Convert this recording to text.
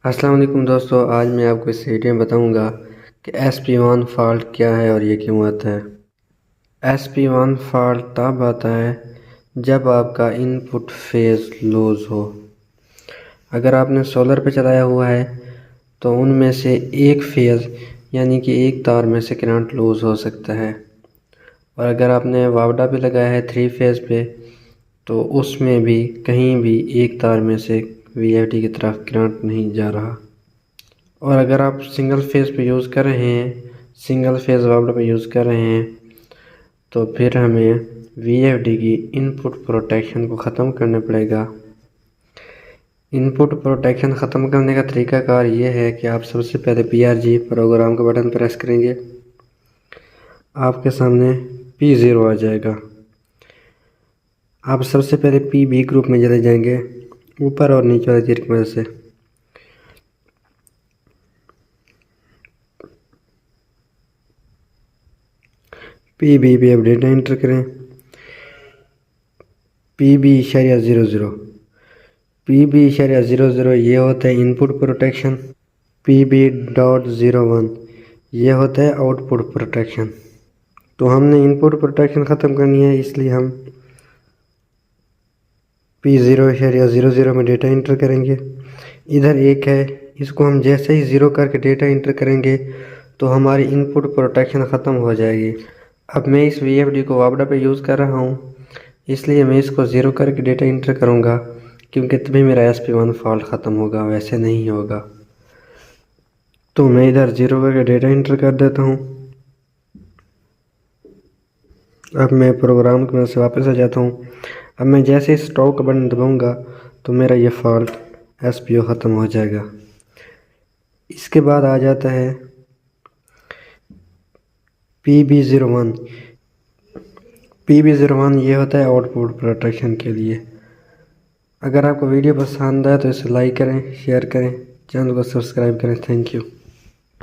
अस्सलाम वालेकुम दोस्तों, आज मैं आपको इस वीडियो में बताऊंगा कि SP1 फॉल्ट क्या है और ये क्यों आता है। SP1 फॉल्ट तब आता है जब आपका इनपुट फेज़ लूज़ हो। अगर आपने सोलर पे चलाया हुआ है तो उनमें से एक फेज़ यानी कि एक तार में से करंट लूज़ हो सकता है, और अगर आपने वावडा पे लगाया है 3 फेज़ पे तो उसमें भी कहीं भी एक तार में से VFD की तरफ करंट नहीं जा रहा। और अगर आप सिंगल फेज़ पे यूज़ कर रहे हैं, सिंगल फेज़ वावड़ पे यूज़ कर रहे हैं, तो फिर हमें VFD की इनपुट प्रोटेक्शन को ख़त्म करना पड़ेगा। इनपुट प्रोटेक्शन ख़त्म करने का तरीकाकार ये है कि आप सबसे पहले PRG प्रोग्राम का बटन प्रेस करेंगे, आपके सामने P0 आ जाएगा। आप सबसे पहले PB ग्रुप में चले जाएंगे, ऊपर और नीचे वाले तीर की मदद से। PB पे अब डेटा एंटर करें, PB/00। PB/00 ये होता है इनपुट प्रोटेक्शन। PB.01 ये होता है आउटपुट प्रोटेक्शन। तो हमने इनपुट प्रोटेक्शन ख़त्म करनी है, इसलिए हम P0/00 में डेटा एंटर करेंगे। इधर एक है, इसको हम जैसे ही 0 करके डेटा एंटर करेंगे तो हमारी इनपुट प्रोटेक्शन ख़त्म हो जाएगी। अब मैं इस VFD को वावडा पे यूज़ कर रहा हूँ, इसलिए मैं इसको 0 करके डेटा एंटर करूँगा, क्योंकि तभी मेरा SP1 फॉल्ट ख़त्म होगा, वैसे नहीं होगा। तो मैं इधर 0 करके डेटा एंटर कर देता हूँ। अब मैं प्रोग्राम की मदद से वापस आ जाता हूँ। अब मैं जैसे स्टॉप का बटन दबाऊँगा तो मेरा ये फॉल्ट SPO ख़त्म हो जाएगा। इसके बाद आ जाता है PB01। PB01 ये होता है आउटपुट प्रोटेक्शन के लिए। अगर आपको वीडियो पसंद आए तो इसे लाइक करें, शेयर करें, चैनल को सब्सक्राइब करें। Thank you.